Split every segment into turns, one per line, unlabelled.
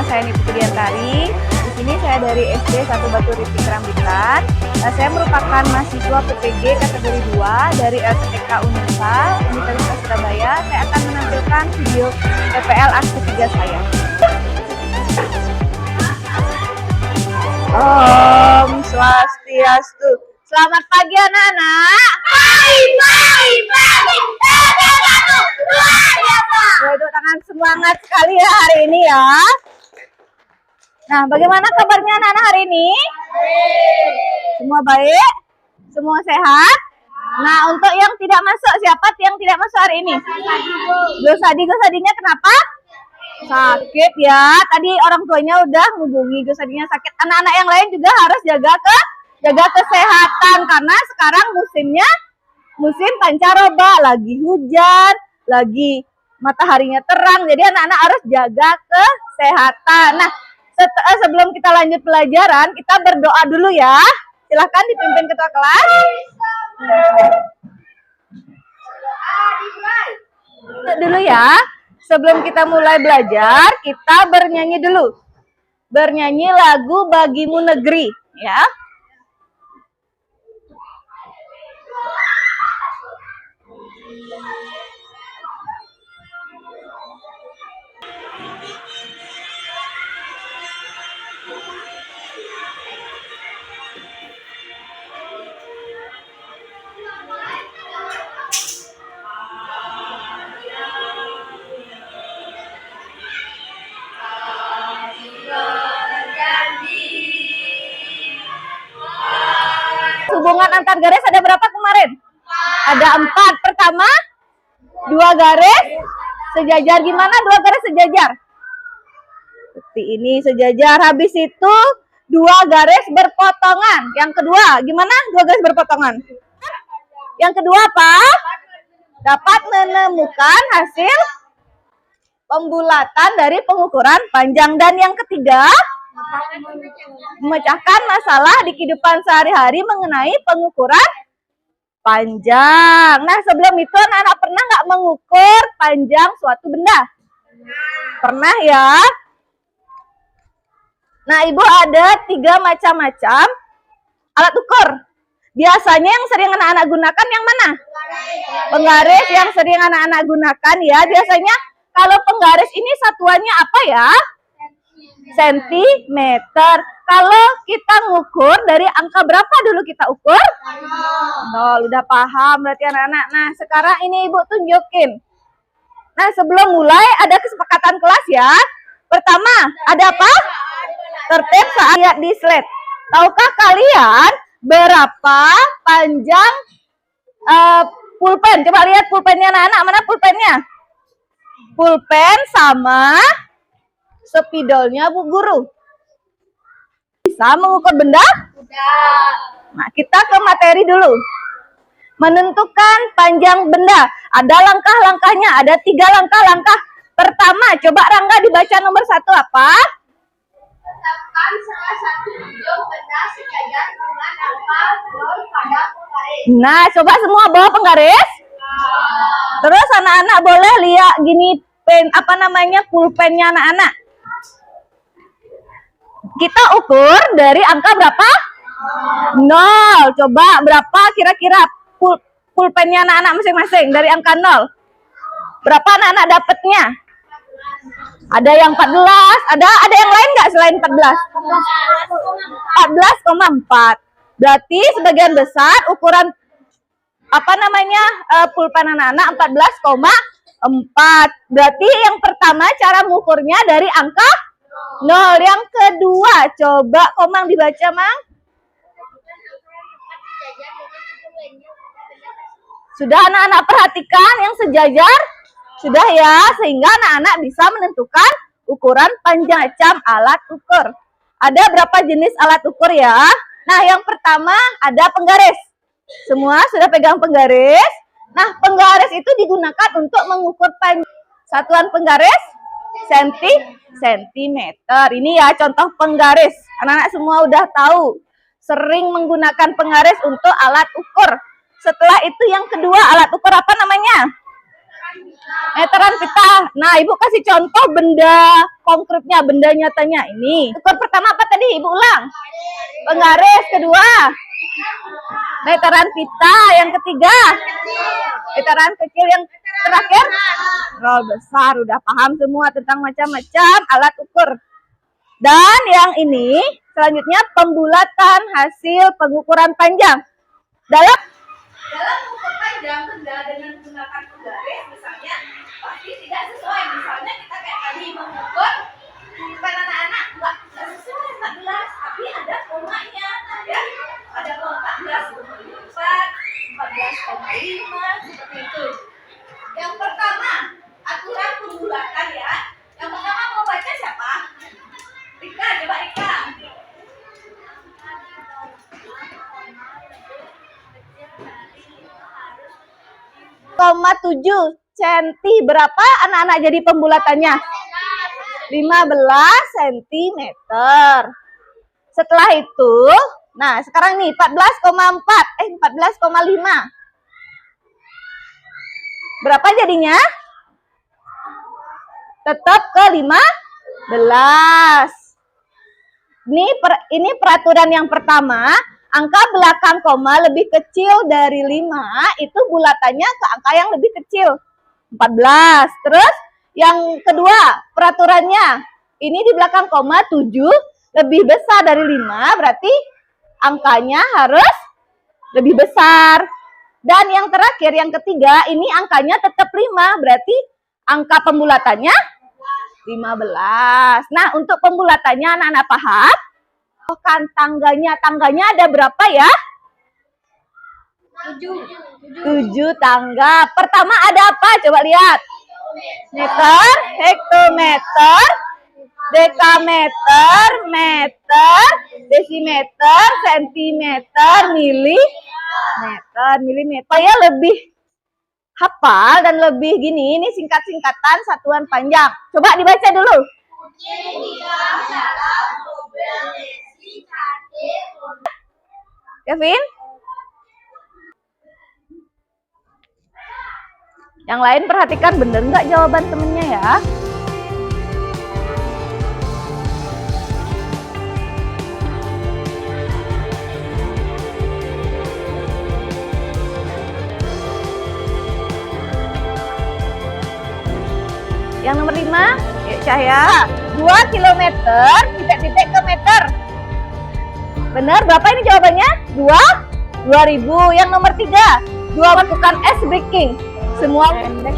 saya Niti Pudiantari. Di sini saya dari SD 1 Batu Ripik Rambitan. Saya merupakan mahasiswa PPG kategori 2 dari LPTK Unisal Universitas Surabaya. Saya akan menampilkan video PPL aksi 3 saya. Om Swastiastu. Selamat pagi anak-anak. Waduh, tangan semangat sekali ya hari ini ya. Nah, bagaimana kabarnya anak-anak hari ini? Semua baik? Semua sehat? Nah, untuk yang tidak masuk, siapa yang tidak masuk hari ini? Gosadinya kenapa? Sakit ya. Tadi orang tuanya udah menghubungi Gosadinya sakit. Anak-anak yang lain juga harus jaga kesehatan karena sekarang musimnya musim pancaroba, lagi hujan, lagi mataharinya terang. Jadi anak-anak harus jaga kesehatan. Nah, sebelum kita lanjut pelajaran, kita berdoa dulu ya. Silahkan dipimpin ketua kelas. Dulu ya. Sebelum kita mulai belajar, kita bernyanyi dulu. Bernyanyi lagu Bagimu Negeri, ya. Hubungan antar garis ada berapa kemarin? Ada 4. Pertama, 2 garis sejajar. Gimana 2 garis sejajar? Seperti ini sejajar. Habis itu 2 garis berpotongan. Yang kedua, gimana 2 garis berpotongan? Yang kedua apa? Dapat menemukan hasil pembulatan dari pengukuran panjang. Dan yang ketiga, memecahkan masalah di kehidupan sehari-hari mengenai pengukuran panjang. Nah, sebelum itu anak-anak pernah nggak mengukur panjang suatu benda? Pernah ya? Nah, Ibu ada 3 macam-macam alat ukur. Biasanya yang sering anak-anak gunakan yang mana? Penggaris yang sering anak-anak gunakan ya. Biasanya kalau penggaris ini satuannya apa ya? Sentimeter. Kalau kita ngukur dari angka berapa dulu kita ukur? 0. Udah paham berarti anak-anak. Nah, sekarang ini Ibu tunjukin. Nah, sebelum mulai ada kesepakatan kelas ya. Pertama, ada apa? Tertib saat lihat di slide. Tahukah kalian berapa panjang pulpen? Coba lihat pulpennya anak-anak. Mana pulpennya? Pulpen sama spidolnya Bu Guru. Bisa mengukur benda? Tidak. Nah, kita ke materi dulu. Menentukan panjang benda. Ada langkah-langkahnya. Ada 3 langkah-langkah. Pertama, coba Rangga dibaca nomor 1 apa? Tetapkan salah satu ujung benda sejajar dengan angka 0 pada penggaris. Nah, coba semua bawa penggaris. Terus anak-anak boleh lihat gini pen apa namanya pulpennya anak-anak. Kita ukur dari angka berapa? 0. Coba berapa kira-kira pulpennya anak-anak masing-masing dari angka 0? Berapa anak-anak dapatnya? Ada yang 14, ada yang lain nggak selain 14? 14,4. Berarti sebagian besar ukuran apa namanya pulpen anak-anak 14,4. Berarti yang pertama cara mengukurnya dari angka 0. Yang kedua, coba Komang dibaca, Mang. Sudah anak-anak perhatikan yang sejajar? Sudah ya, sehingga anak-anak bisa menentukan ukuran panjang macam alat ukur. Ada berapa jenis alat ukur ya? Nah, yang pertama ada penggaris. Semua sudah pegang penggaris? Nah, penggaris itu digunakan untuk mengukur panjang. Satuan penggaris sentimeter. Ini ya contoh penggaris. Anak-anak semua udah tahu. Sering menggunakan penggaris untuk alat ukur. Setelah itu yang kedua alat ukur apa namanya? Meteran pita. Nah, Ibu kasih contoh benda konkretnya, benda nyatanya ini. Ukur pertama apa tadi? Ibu ulang. Penggaris. Kedua, meteran pita. Yang ketiga, meteran kecil. Yang terakhir, roll besar. Udah paham semua tentang macam-macam alat ukur. Dan yang ini selanjutnya pembulatan hasil pengukuran panjang. Dalam mengukur panjang benda dengan menggunakan penggaris, misalnya pasti tidak sesuai. Misalnya kita kayak tadi mengukur bukan anak-anak nggak sesuai 14, tapi ada komanya, ya ada koma 14,4, 14,5 seperti itu. Yang pertama aturan pembulatan ya. Yang pertama mau baca siapa? Rika, coba Rika. 7 cm. Berapa anak-anak jadi pembulatannya? 15 cm. Setelah itu, nah sekarang nih 14,5. Berapa jadinya? Tetap ke 15. Ini peraturan yang pertama. Angka belakang koma lebih kecil dari 5, itu bulatannya ke angka yang lebih kecil, 14. Terus yang kedua, peraturannya, ini di belakang koma 7 lebih besar dari 5, berarti angkanya harus lebih besar. Dan yang terakhir, yang ketiga, ini angkanya tetap 5, berarti angka pembulatannya 15. Nah, untuk pembulatannya anak-anak paham? Kan tangganya ada berapa ya? 7 tangga. Pertama ada apa? Coba lihat. Meter, hektometer, dekameter, meter, desimeter, sentimeter, milimeter. Supaya lebih hafal dan lebih gini, ini singkat-singkatan satuan panjang. Coba dibaca dulu. Kevin? Yang lain perhatikan bener nggak jawaban temennya ya. Yang nomor 5, yuk Cahya. 2 kilometer, titik-titik ke meter. Benar, berapa ini jawabannya? 2.000. Yang nomor 3, 2 lakukan ice breaking. Semua pendek.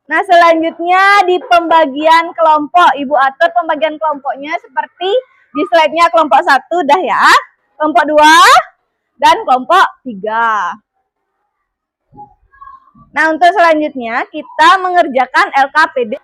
Nah, selanjutnya di pembagian kelompok. Ibu atur pembagian kelompoknya seperti di slide-nya kelompok 1 dah ya. Kelompok 2 dan kelompok 3. Nah, untuk selanjutnya kita mengerjakan LKPD.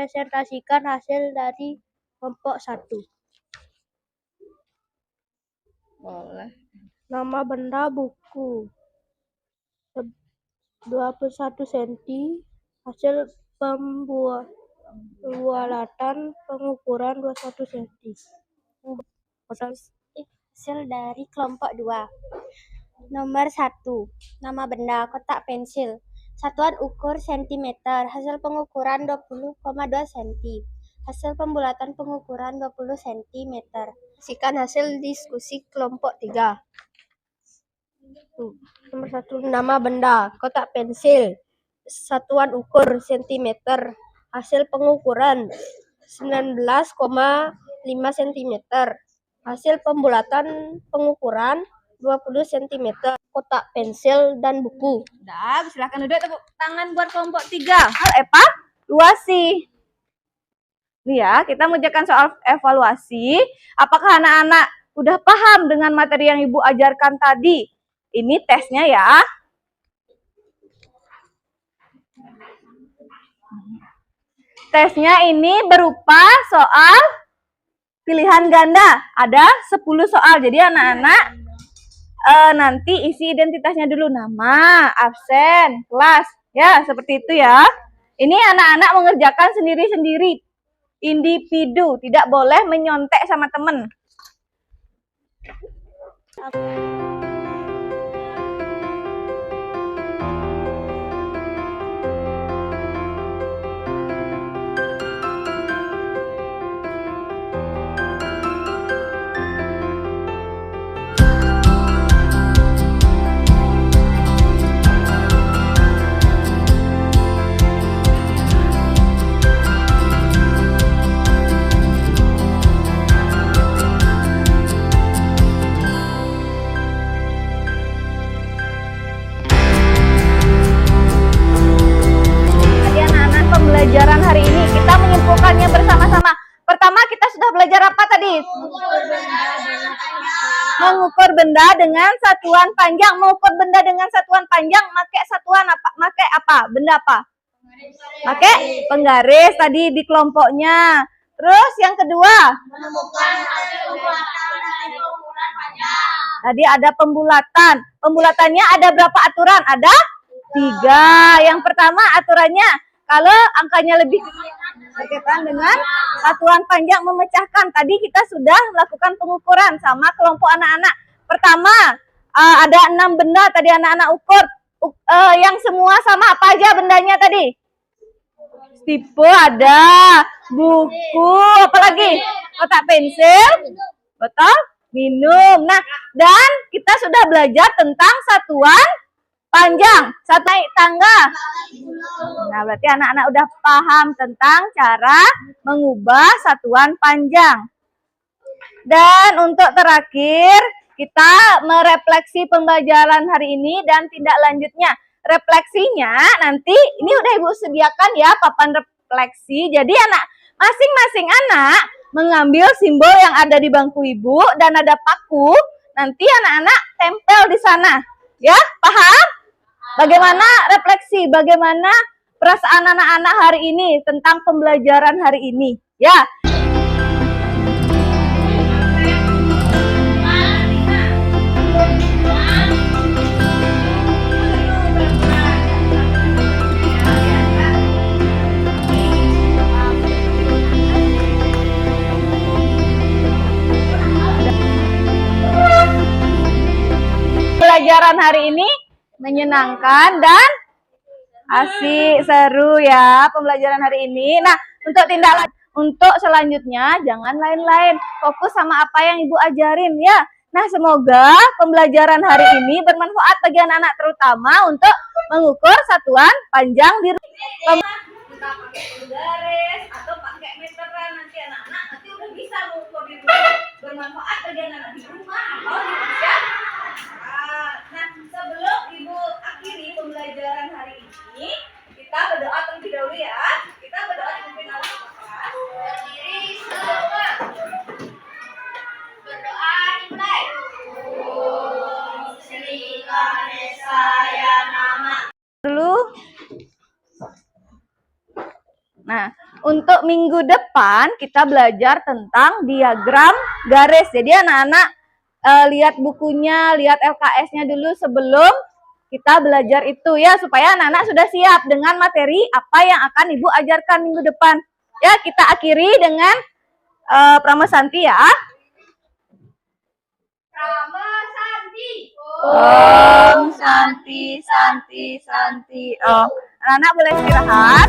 presentasikan hasil dari kelompok 1.
Boleh.
Nama benda buku 21 cm, hasil pembuatan pengukuran 21 cm. Hasil dari kelompok 2. Nomor 1. Nama benda kotak pensil. Satuan ukur cm. Hasil pengukuran 20,2 cm. Hasil pembulatan pengukuran 20 cm. Saksikan hasil diskusi kelompok 3. Nomor 1. Nama benda kotak pensil. Satuan ukur cm. Hasil pengukuran 19,5 cm. Hasil pembulatan pengukuran 20 cm. Kotak pensil dan buku.
Udah, silahkan duduk, tepuk tangan buat kelompok 3. Evaluasi. Nih ya, kita mengerjakan soal evaluasi. Apakah anak-anak udah paham dengan materi yang Ibu ajarkan tadi? Ini tesnya ya. Tesnya ini berupa soal pilihan ganda. Ada 10 soal. Jadi anak-anak nanti isi identitasnya dulu, nama, absen, kelas, ya seperti itu ya. Ini anak-anak mengerjakan sendiri-sendiri, individu, tidak boleh menyontek sama temen. Pembelajaran hari ini kita menyimpulkannya bersama-sama. Pertama kita sudah belajar apa tadi? Mengukur benda dengan satuan panjang. Mengukur benda dengan satuan panjang pakai satuan apa? Pakai apa? Benda apa? Pakai penggaris tadi di kelompoknya. Terus yang kedua? Menemukan hasil pembulatan dari pengukuran panjang. Tadi ada pembulatan. Pembulatannya ada berapa aturan? Ada 3. Yang pertama aturannya, kalau angkanya lebih berkaitan dengan satuan panjang memecahkan. Tadi kita sudah melakukan pengukuran sama kelompok anak-anak. Pertama, ada 6 benda tadi anak-anak ukur. Yang semua sama apa aja bendanya tadi? Tipe ada, buku, apalagi? Kotak pensil, botol minum. Nah, dan kita sudah belajar tentang satuan panjang, saat naik tangga. Nah, berarti anak-anak udah paham tentang cara mengubah satuan panjang. Dan untuk terakhir, kita merefleksi pembelajaran hari ini dan tindak lanjutnya. Refleksinya nanti, ini udah Ibu sediakan ya papan refleksi. Jadi masing-masing anak mengambil simbol yang ada di bangku Ibu dan ada paku. Nanti anak-anak tempel di sana. Ya, paham? Bagaimana refleksi, bagaimana perasaan anak-anak hari ini tentang pembelajaran hari ini, ya. Pembelajaran hari ini menyenangkan dan asik, seru ya pembelajaran hari ini. Nah, untuk selanjutnya jangan lain-lain, fokus sama apa yang Ibu ajarin ya. Nah, semoga pembelajaran hari ini bermanfaat bagi anak-anak, terutama untuk mengukur satuan panjang di rumah. Kita pakai penggaris atau pakai meteran, nanti anak-anak nanti udah bisa mengukur di rumah. Bermanfaat bagi anak-anak di rumah atau di masyarakat. Nah, sebelum Ibu akhiri pembelajaran hari ini, kita berdoa terlebih dahulu ya. Kita berdoa dipimpin oleh Bapak. Berdiri semua. Berdoa dimulai. Om Sri Ganesaya Nama. Dulu. Nah, untuk Untuk minggu depan kita belajar tentang diagram garis. Jadi anak-anak lihat bukunya, lihat LKS-nya dulu sebelum kita belajar itu ya, supaya anak-anak sudah siap dengan materi apa yang akan Ibu ajarkan minggu depan. Ya, kita akhiri dengan Prama Santi ya.
Prama Santi.
Om Santi, Santi, Santi. Oh, anak-anak boleh istirahat.